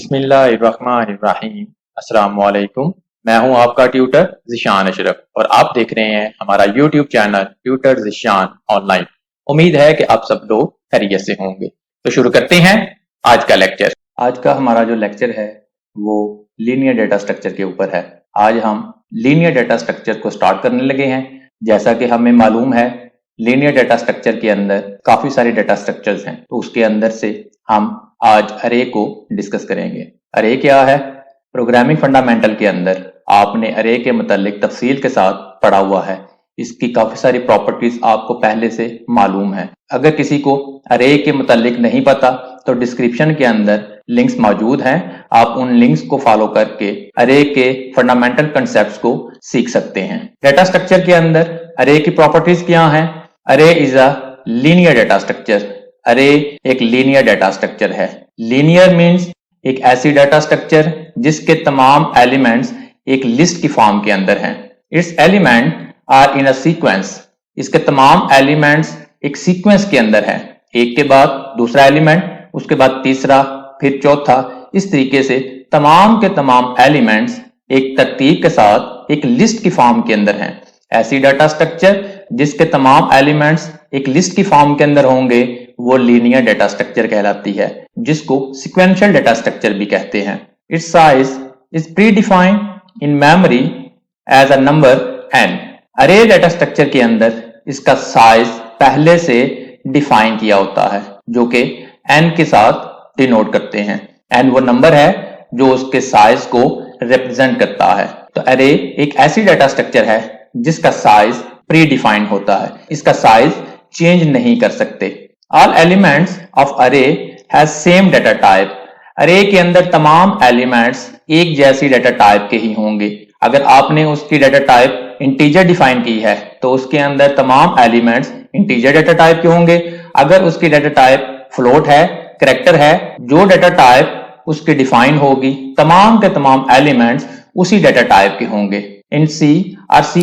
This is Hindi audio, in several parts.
बिस्मिल्लाहिर्रहमानिर्रहीम। अस्सलाम वालेकुम। मैं हूं आपका ट्यूटर ज़िशान अशरफ और आप देख रहे हैं हमारा YouTube channel tutor Zeeshan online. उम्मीद है कि आप सब लोग खैरियत से होंगे। तो शुरू करते हैं आज का लेक्चर। आज का हमारा जो लेक्चर है वो लीनियर डेटा स्ट्रक्चर के ऊपर है। आज हम लीनियर डेटा स्ट्रक्चर को स्टार्ट करने लगे हैं। जैसा कि हमें मालूम है लीनियर डेटा स्ट्रक्चर के अंदर काफी सारे डेटा स्ट्रक्चर्स हैं, तो उसके अंदर से हम आज अरे को डिस्कस करेंगे। अरे क्या है? प्रोग्रामिंग फंडामेंटल के अंदर आपने अरे के मुतालिक तफसील के साथ पढ़ा हुआ है। इसकी काफी सारी प्रॉपर्टीज आपको पहले से मालूम है। अगर किसी को अरे के मुतालिक नहीं पता तो डिस्क्रिप्शन के अंदर लिंक्स मौजूद हैं, आप उन लिंक्स को फॉलो करके अरे के फंडामेंटल कंसेप्ट्स को सीख सकते हैं। डेटा स्ट्रक्चर के अंदर अरे की प्रॉपर्टीज क्या हैं? अरे is a linear data structure. अरे एक लीनियर डेटा स्ट्रक्चर है। लीनियर मींस एक ऐसी डेटा स्ट्रक्चर जिसके तमाम एलिमेंट्स एक लिस्ट की फॉर्म के अंदर हैं। Its element are in a sequence. इसके तमाम एलिमेंट्स एक सीक्वेंस के अंदर हैं, एक के बाद दूसरा एलिमेंट, उसके बाद तीसरा, फिर चौथा। इस तरीके से तमाम के तमाम एलिमेंट्स एक तरतीब के साथ एक लिस्ट की फॉर्म के अंदर हैं। ऐसी डाटा स्ट्रक्चर जिसके तमाम एलिमेंट्स एक लिस्ट की फॉर्म के अंदर होंगे वो लीनियर डेटा स्ट्रक्चर कहलाती है, जिसको सीक्वेंशियल डेटा स्ट्रक्चर भी कहते हैं। Its size is predefined in memory as a number n। Array data structure के अंदर इसका साइज पहले से डिफाइन किया होता है, जो कि n के साथ डिनोट करते हैं। n वो नंबर है जो उसके साइज को रिप्रेजेंट करता है। तो अरे एक ऐसी डेटा स्ट्रक्चर है जिसका साइज प्री डिफाइंड होता है, इसका साइज चेंज नहीं कर सकते। ऑल एलिमेंट्स ऑफ अरे हैज सेम डेटा टाइप। अरे के अंदर तमाम एलिमेंट्स एक जैसी डेटा टाइप के ही होंगे। अगर आपने उसकी डेटा टाइप इंटीजर डिफाइन की है तो उसके अंदर तमाम एलिमेंट्स इंटीजर डेटा टाइप के होंगे। अगर उसकी डेटा टाइप फ्लोट है, कैरेक्टर है, जो डेटा टाइप उसकी डिफाइन होगी, तमाम के तमाम एलिमेंट्स उसी डेटा टाइप के होंगे। इन C और C++,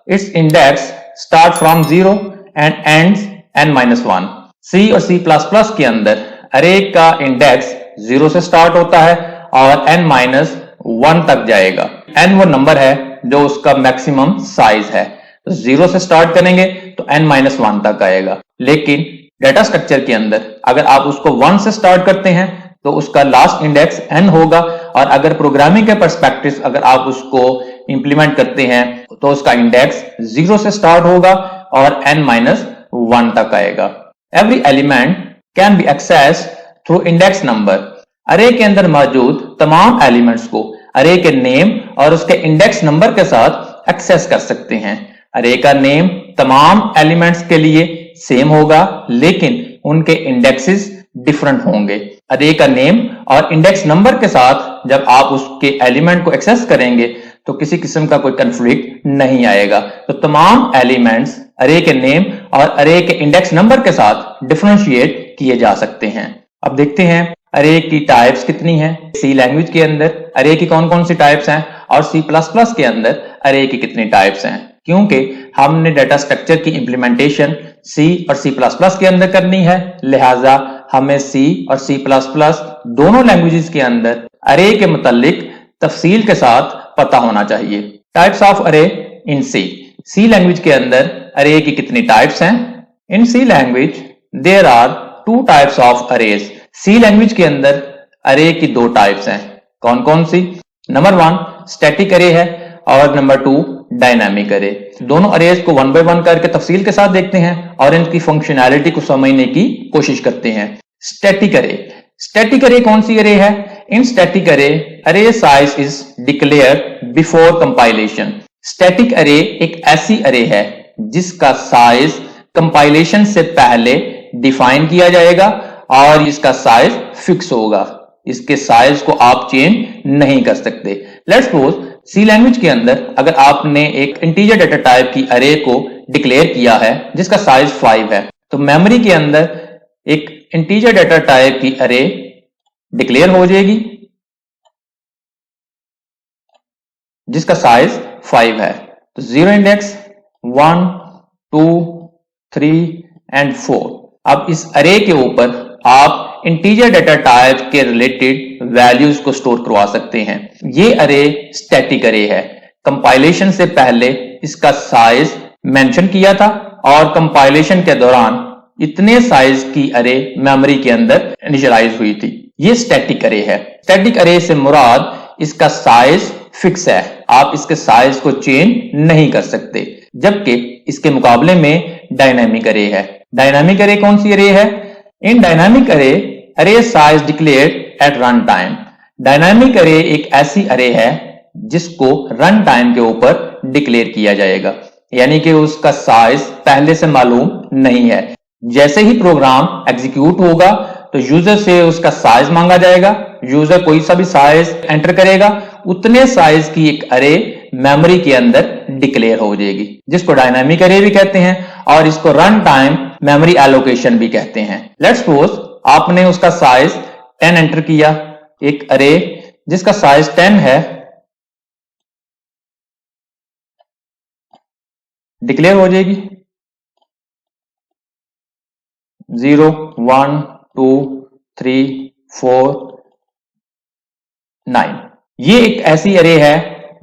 its index start from 0 and ends n-1। C और C++ के अंदर अरे का इंडेक्स 0 से स्टार्ट होता है और n-1 तक जाएगा। n वो नंबर है जो उसका मैक्सिमम साइज है। तो 0 से स्टार्ट करेंगे तो n-1 तक आएगा। लेकिन डेटा स्ट्रक्चर के अंदर अगर आप उसको 1 से स्टार्ट करते हैं तो उसका लास्ट इंडेक्स n होगा, और अगर प्रोग्रामिंग के पर्सपेक्टिव अगर आप उसको इंप्लीमेंट करते हैं तो उसका इंडेक्स 0 से स्टार्ट होगा और n-1 तक आएगा। Every element can be accessed through index number. अरे के अंदर मौजूद तमाम एलिमेंट्स को अरे के नेम और उसके इंडेक्स नंबर के साथ एक्सेस कर सकते हैं। अरे का नेम तमाम एलिमेंट्स के लिए सेम होगा, लेकिन उनके इंडेक्सेस डिफरेंट होंगे। अरे का नेम और इंडेक्स नंबर के साथ जब आप उसके एलिमेंट को एक्सेस करेंगे तो किसी किस्म का कोई कंफ्लिक्ट नहीं आएगा। तो तमाम एलिमेंट्स अरे के नेम और अरे के इंडेक्स नंबर के साथ डिफरेंशिएट किए जा सकते हैं। अब देखते हैं अरे की टाइप्स कितनी हैं। सी लैंग्वेज के अंदर अरे की कौन कौन सी टाइप्स हैं और C++ के अंदर अरे की कितनी टाइप्स हैं। क्योंकि हमने डेटा स्ट्रक्चर की इंप्लीमेंटेशन C और C++ के अंदर करनी है, लिहाजा हमें C और C++ दोनों लैंग्वेजेस के अंदर अरे के मुतालिक तफसील के साथ पता होना चाहिए। टाइप्स ऑफ अरे इन C लैंग्वेज के अंदर अरे की कितनी टाइप्स हैं? In C language there are 2 types of arrays. C language के अंदर अरे की 2 टाइप्स हैं। कौन कौन सी? नंबर 1 स्टैटिक अरे है और नंबर 2 डायनामिक अरे। दोनों अरेज को 1 बाय 1 करके तफसील के साथ देखते हैं और इनकी फंक्शनैलिटी को समझने की कोशिश करते हैं। स्टैटिक अरे। स्टैटिक अरे कौन सी अरे है? इन स्टैटिक अरे size is declared before compilation. Static अरे एक ऐसी अरे है जिसका साइज कंपाइलेशन से पहले डिफाइन किया जाएगा और इसका साइज फिक्स होगा। इसके साइज को आप चेंज नहीं कर सकते। लेट्स सपोज C लैंग्वेज के अंदर अगर आपने एक इंटीजर डेटा टाइप की अरे को डिक्लेयर किया है जिसका साइज 5 है, तो मेमोरी के अंदर एक इंटीजर डेटा टाइप की अरे डिक्लेयर हो जाएगी जिसका साइज 5 है। तो 0 इंडेक्स 1 2 3 एंड 4। अब इस अरे के ऊपर आप इंटीजर डेटा टाइप के रिलेटेड वैल्यूज को स्टोर करवा सकते हैं। ये अरे स्टैटिक अरे है। कंपाइलेशन से पहले इसका साइज मेंशन किया था और कंपाइलेशन के दौरान इतने साइज की अरे मेमोरी के अंदर इनिशियलाइज हुई थी। ये स्टैटिक अरे है। स्टैटिक अरे से मुराद इसका साइज फिक्स है, आप इसके साइज को चेंज नहीं कर सकते। जबकि इसके मुकाबले में डायनामिक अरे है। डायनामिक अरे कौन सी अरे है? In dynamic array size declared at run time. Dynamic array एक ऐसी अरे है जिसको रन टाइम के ऊपर डिक्लेयर किया जाएगा, यानी कि उसका साइज पहले से मालूम नहीं है। जैसे ही प्रोग्राम एग्जीक्यूट होगा तो यूजर से उसका साइज मांगा जाएगा। यूजर कोई सा भी साइज एंटर करेगा, उतने साइज की एक अरे मेमोरी के अंदर डिक्लेयर हो जाएगी, जिसको डायनामिक अरे भी कहते हैं और इसको रन टाइम मेमोरी एलोकेशन भी कहते हैं। लेट्स सपोज आपने उसका साइज 10 एंटर किया, एक अरे जिसका साइज 10 है डिक्लेयर हो जाएगी 0 1 2 3 4 9। ये एक ऐसी अरे है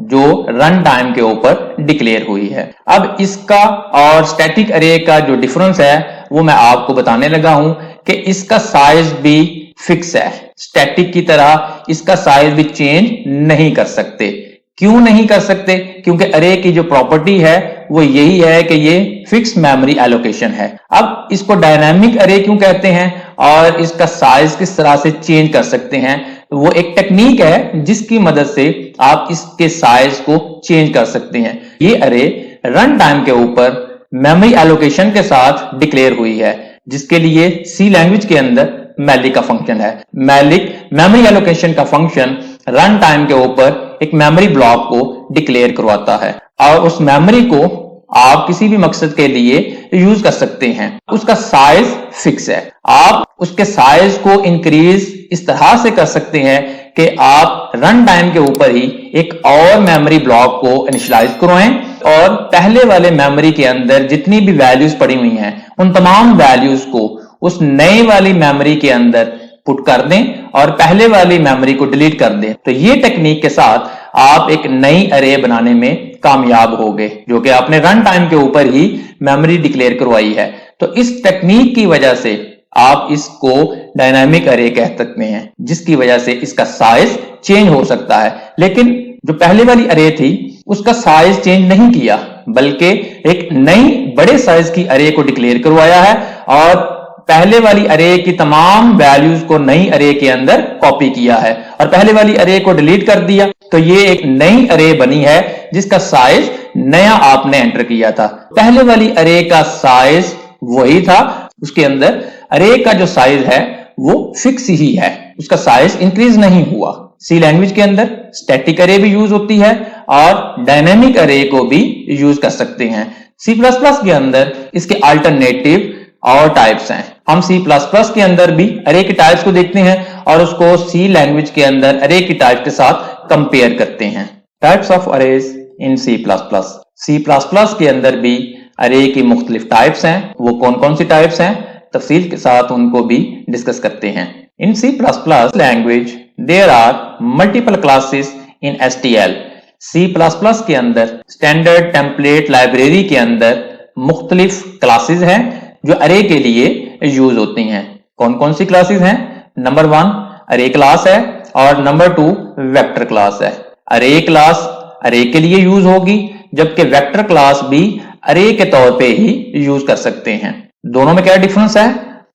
जो रन टाइम के ऊपर डिक्लेयर हुई है। अब इसका और स्टैटिक अरे का जो डिफरेंस है वो मैं आपको बताने लगा हूं कि इसका साइज भी फिक्स है। स्टैटिक की तरह इसका साइज भी चेंज नहीं कर सकते। क्यों नहीं कर सकते? क्योंकि अरे की जो प्रॉपर्टी है वो यही है कि ये फिक्स मेमोरी एलोकेशन है। अब इसको डायनामिक अरे क्यों कहते हैं और इसका साइज किस तरह से चेंज कर सकते हैं? वो एक टेक्निक है जिसकी मदद से आप इसके साइज को चेंज कर सकते हैं। ये अरे रन टाइम के ऊपर मेमोरी एलोकेशन के साथ डिक्लेयर हुई है, जिसके लिए सी लैंग्वेज के अंदर मैलिक का फंक्शन है। मैलिक मेमोरी एलोकेशन का फंक्शन रन टाइम के ऊपर एक मेमोरी ब्लॉक को डिक्लेयर करवाता है और उस मेमोरी को आप किसी भी मकसद के लिए यूज कर सकते हैं। उसका साइज फिक्स है। आप उसके साइज को इंक्रीज इस तरह से कर सकते हैं कि आप रन टाइम के ऊपर ही एक और मेमोरी ब्लॉक को इनिशियलाइज करवाएं और पहले वाले मेमोरी के अंदर जितनी भी वैल्यूज पड़ी हुई हैं उन तमाम वैल्यूज को उस नए वाली मेमोरी के अंदर पुट कर दें और पहले वाली मेमोरी को डिलीट कर दें। तो ये टेक्निक के साथ आप एक नई अरे बनाने में कामयाब हो गए, जो कि आपने रन टाइम के ऊपर ही मेमोरी डिक्लेयर करवाई है। तो इस टेक्निक की वजह से आप इसको डायनामिक अरे कह सकते हैं, जिसकी वजह से इसका साइज चेंज हो सकता है। लेकिन जो पहले वाली अरे थी उसका साइज चेंज नहीं किया, बल्कि एक नई बड़े साइज की अरे को डिक्लेयर करवाया है और पहले वाली अरे की तमाम वैल्यूज को नई अरे के अंदर कॉपी किया है और पहले वाली अरे को डिलीट कर दिया। तो ये एक नई अरे बनी है जिसका साइज नया आपने एंटर किया था। पहले वाली अरे का साइज वही था, उसके अंदर अरे का जो साइज है वो फिक्स ही है, उसका साइज इंक्रीज नहीं हुआ। सी लैंग्वेज के अंदर स्टैटिक अरे भी यूज होती है और डायनेमिक अरे को भी यूज कर सकते हैं। सी प्लस प्लस के अंदर इसके अल्टरनेटिव और टाइप्स हैं। हम सी प्लस प्लस के अंदर भी अरे के टाइप्स को देखते हैं और उसको सी लैंग्वेज के अंदर अरे की टाइप के साथ कंपेयर करते हैं। Types of arrays in C plus plus. C plus plus के अंदर भी अरे की मुख्तलिफ टाइप्स हैं। वो कौन कौन सी टाइप्स हैं तफसील के साथ उनको भी डिस्कस करते हैं। In C plus plus language there are multiple classes in STL. C plus plus के अंदर स्टैंडर्ड टेम्पलेट लाइब्रेरी के अंदर मुख्तलिफ क्लासेस हैं जो अरे के लिए यूज होती हैं। कौन कौन सी क्लासेस हैं? नंबर 1 अरे क्लास है और नंबर 2 वेक्टर क्लास है। अरे क्लास अरे के लिए यूज होगी, जबकि वेक्टर क्लास भी अरे के तौर पे ही यूज कर सकते हैं। दोनों में क्या डिफरेंस है?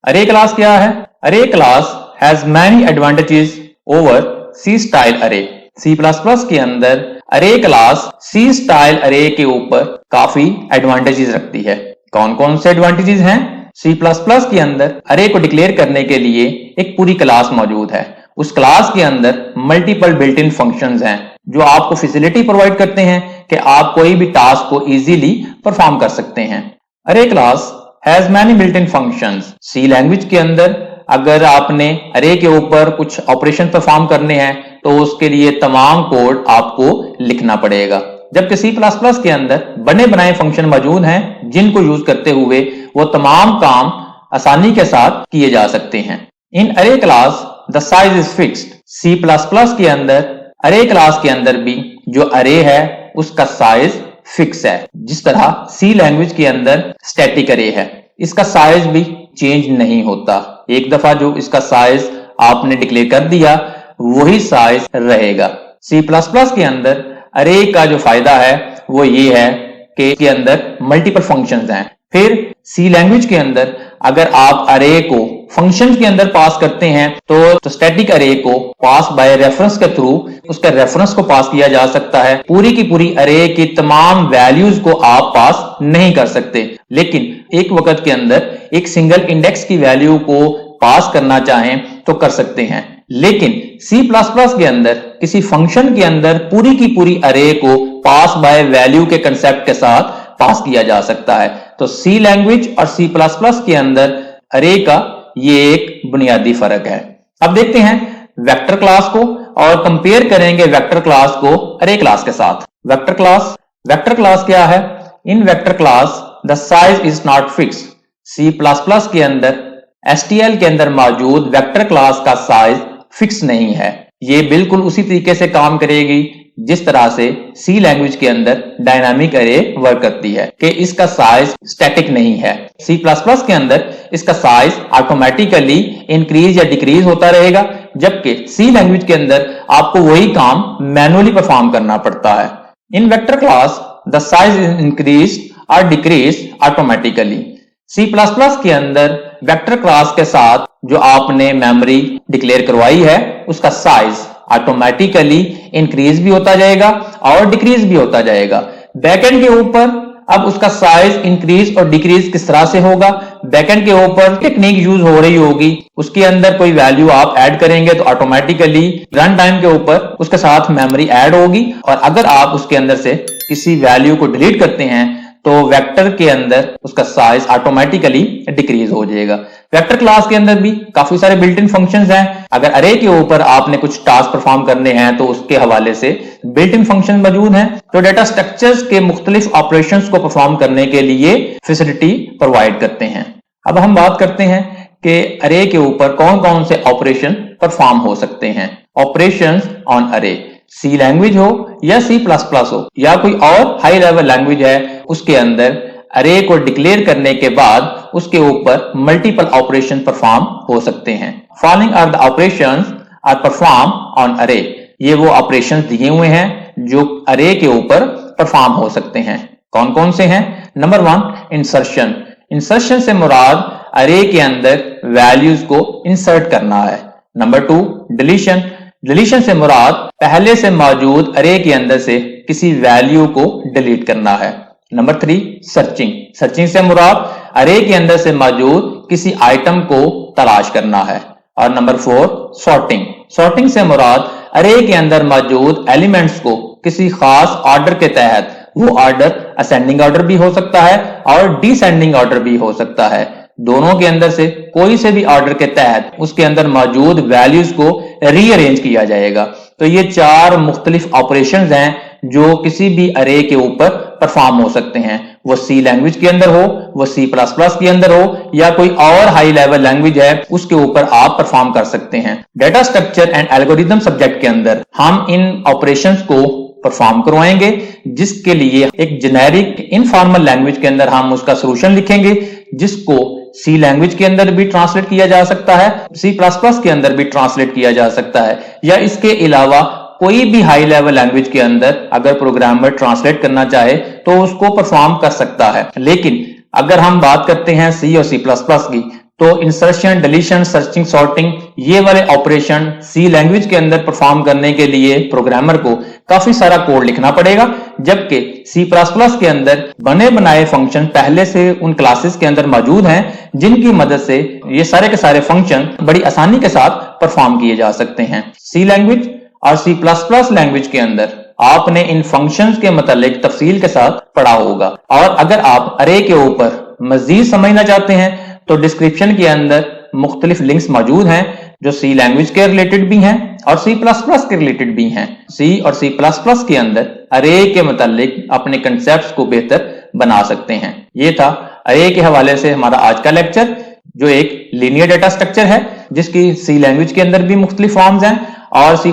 अरे क्लास क्या है? Array class has many advantages over C style array. C plus plus के अंदर अरे क्लास सी स्टाइल अरे के ऊपर काफी एडवांटेजेस रखती है। कौन कौन से एडवांटेजेस हैं? सी प्लस प्लस के अंदर अरे को डिक्लेयर करने के लिए एक पूरी क्लास मौजूद है। उस क्लास के अंदर मल्टीपल बिल्ट इन फंक्शंस हैं जो आपको फैसिलिटी प्रोवाइड करते हैं कि आप कोई भी टास्क को इजीली परफॉर्म कर सकते हैं। Array class has many built in functions. C language के अंदर अगर आपने अरे के ऊपर कुछ ऑपरेशन परफॉर्म करने हैं तो उसके लिए तमाम कोड आपको लिखना पड़ेगा, जबकि सी प्लस प्लस के अंदर बने बनाए फंक्शन मौजूद हैं जिनको यूज करते हुए वो तमाम काम आसानी के साथ किए जा सकते हैं। In array class the size is fixed. C plus plus के अंदर अरे क्लास के अंदर भी जो अरे है उसका साइज फिक्स है, जिस तरह सी लैंग्वेज के अंदर स्टैटिक अरे है, इसका साइज भी चेंज नहीं होता। एक दफा जो इसका साइज आपने डिक्लेयर कर दिया वही साइज रहेगा। सी प्लस प्लस के अंदर अरे का जो फायदा है वो ये है कि इसके अंदर मल्टीपल फंक्शंस हैं। फिर सी लैंग्वेज के अंदर अगर आप अरे को फंक्शंस के अंदर पास करते हैं तो स्टैटिक अरे को पास बाय रेफरेंस के थ्रू उसका रेफरेंस को पास किया जा सकता है। पूरी की पूरी अरे की तमाम वैल्यूज को आप पास नहीं कर सकते, लेकिन एक वक्त के अंदर एक सिंगल इंडेक्स की वैल्यू को पास करना चाहें तो कर सकते हैं। लेकिन सी प्लस प्लस के अंदर किसी फंक्शन के अंदर पूरी की पूरी अरे को पास बाय वैल्यू के कंसेप्ट के साथ पास किया जा सकता है। तो सी लैंग्वेज और सी प्लस प्लस के अंदर अरे का ये एक बुनियादी फर्क है। अब देखते हैं वेक्टर क्लास को और कंपेयर करेंगे वेक्टर क्लास को अरे क्लास के साथ। वेक्टर क्लास क्या है? In vector class the size is not fix. C plus plus के अंदर एसटीएल के अंदर मौजूद वेक्टर क्लास का साइज फिक्स नहीं है। ये बिल्कुल उसी तरीके से काम करेगी जिस तरह से सी लैंग्वेज के अंदर डायनामिक अरे वर्क करती है कि इसका साइज स्टैटिक नहीं है। सी प्लस प्लस के अंदर इसका साइज ऑटोमेटिकली इंक्रीज या डिक्रीज होता रहेगा, जबकि सी लैंग्वेज के अंदर आपको वही काम मैनुअली परफॉर्म करना पड़ता है। In vector class the size is increase और decrease automatically. C plus plus के अंदर वेक्टर क्लास के साथ जो आपने मेमोरी डिक्लेयर करवाई है उसका साइज ऑटोमेटिकली इंक्रीज भी होता जाएगा और डिक्रीज भी होता जाएगा। बैकएंड के ऊपर अब उसका साइज इंक्रीज और डिक्रीज किस तरह से होगा? बैकएंड के ऊपर टेक्निक यूज हो रही होगी, उसके अंदर कोई वैल्यू आप ऐड करेंगे तो ऑटोमेटिकली रन टाइम के ऊपर उसके साथ मेमोरी ऐड होगी, और अगर आप उसके अंदर से किसी वैल्यू को डिलीट करते हैं तो वेक्टर के अंदर उसका साइज ऑटोमेटिकली डिक्रीज हो जाएगा। वेक्टर क्लास के अंदर भी काफी सारे बिल्ट इन फंक्शंस हैं। अगर अरे के ऊपर आपने कुछ टास्क परफॉर्म करने हैं तो उसके हवाले से बिल्ट इन फंक्शन मौजूद हैं जो डेटा स्ट्रक्चर्स के मुख्तलिफ ऑपरेशंस को परफॉर्म करने के लिए फैसिलिटी प्रोवाइड करते हैं। अब हम बात करते हैं कि अरे के ऊपर कौन कौन से ऑपरेशन परफॉर्म हो सकते हैं। ऑपरेशंस ऑन अरे, सी लैंग्वेज हो या सी प्लस प्लस हो या कोई और हाई लेवल लैंग्वेज है, उसके अंदर अरे को डिक्लेयर करने के बाद उसके ऊपर मल्टीपल ऑपरेशन परफॉर्म हो सकते हैं। Following are the operations are perform on array. ये वो ऑपरेशंस दिए हुए हैं जो अरे के ऊपर परफॉर्म हो सकते हैं। कौन कौन से हैं? Number 1 insertion. इंसर्शन से मुराद अरे के अंदर वैल्यूज को इंसर्ट करना है। Number 2 deletion. डिलीशन से मुराद पहले से मौजूद अरे के अंदर से किसी वैल्यू को डिलीट करना है। Number 3 searching. सर्चिंग से मुराद अरे के अंदर से मौजूद किसी आइटम को तलाश करना है। और नंबर 4 सॉर्टिंग। सॉर्टिंग से मुराद अरे के अंदर मौजूद एलिमेंट्स को किसी खास ऑर्डर के तहत, वो ऑर्डर असेंडिंग ऑर्डर भी हो सकता है और डिसेंडिंग ऑर्डर भी हो सकता है, दोनों के अंदर से कोई से भी ऑर्डर के तहत उसके अंदर मौजूद वैल्यूज को रीअरेंज किया जाएगा। तो ये 4 मुख्तलिफ ऑपरेशंस हैं जो किसी भी अरे के ऊपर परफॉर्म हो सकते हैं, वो सी लैंग्वेज के अंदर हो, वो सी प्लस प्लस के अंदर हो या कोई और हाई लेवल लैंग्वेज है उसके ऊपर आप परफॉर्म कर सकते हैं। Data structure and algorithm subject के अंदर हम इन ऑपरेशंस को परफॉर्म करवाएंगे, जिसके लिए एक जेनेरिक इनफॉर्मल लैंग्वेज के अंदर हम उसका सोल्यूशन लिखेंगे, जिसको सी लैंग्वेज के अंदर भी ट्रांसलेट किया जा सकता है, सी प्लस प्लस के अंदर भी ट्रांसलेट किया जा सकता है, या इसके अलावा कोई भी हाई लेवल लैंग्वेज के अंदर अगर प्रोग्रामर ट्रांसलेट करना चाहे तो उसको परफॉर्म कर सकता है। लेकिन अगर हम बात करते हैं सी और सी प्लस प्लस की, तो इंसर्शन, डिलीशन, सर्चिंग, सॉर्टिंग, ये वाले ऑपरेशन सी लैंग्वेज के अंदर परफॉर्म करने के लिए प्रोग्रामर को काफी सारा कोड लिखना पड़ेगा, जबकि सी प्लस प्लस के अंदर बने बनाए फंक्शन पहले से उन क्लासेस के अंदर मौजूद हैं, जिनकी मदद से ये सारे के सारे फंक्शन बड़ी आसानी के साथ परफॉर्म किए जा सकते हैं। सी लैंग्वेज और सी प्लस प्लस लैंग्वेज के अंदर आपने इन फंक्शंस के मतलब तफसील के साथ पढ़ा होगा, और अगर आप अरे के ऊपर मजीद समझना चाहते हैं तो डिस्क्रिप्शन के अंदर मुख्तलिफ लिंक्स मौजूद हैं जो सी लैंग्वेज के रिलेटेड भी हैं और सी प्लस प्लस के रिलेटेड भी हैं। सी और सी प्लस प्लस के अंदर अरे के मतलब अपने कंसेप्ट को बेहतर बना सकते हैं। ये था अरे के हवाले से हमारा आज का लेक्चर, जो एक लीनियर डेटा स्ट्रक्चर है जिसकी सी लैंग्वेज के अंदर भी मुख्तलिफ फॉर्म्स हैं और C++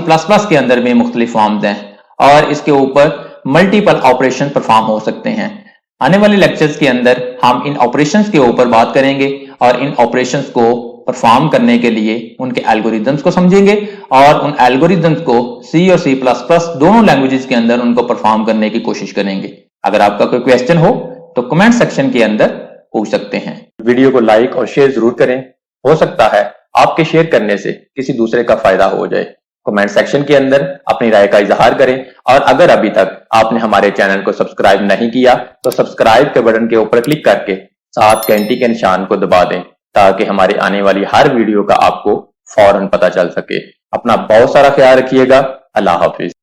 के अंदर भी मुख्तलिफ फॉर्म्स हैं और इसके ऊपर मल्टीपल ऑपरेशन परफॉर्म हो सकते हैं। आने वाले लेक्चर्स के अंदर हम इन ऑपरेशंस के ऊपर बात करेंगे और इन ऑपरेशंस को परफॉर्म करने के लिए उनके एल्गोरिदम्स को समझेंगे और उन एल्गोरिदम्स को C और C++ दोनों लैंग्वेजेस के अंदर उनको परफॉर्म करने की कोशिश करेंगे। अगर आपका कोई क्वेश्चन हो तो कमेंट सेक्शन के अंदर पूछ सकते हैं। वीडियो को लाइक और शेयर जरूर करें, हो सकता है आपके शेयर करने से किसी दूसरे का फायदा हो जाए। कमेंट सेक्शन के अंदर अपनी राय का इजहार करें और अगर अभी तक आपने हमारे चैनल को सब्सक्राइब नहीं किया तो सब्सक्राइब के बटन के ऊपर क्लिक करके साथ घंटी के निशान को दबा दें ताकि हमारे आने वाली हर वीडियो का आपको फौरन पता चल सके। अपना बहुत सारा ख्याल रखिएगा। अल्लाह हाफिज।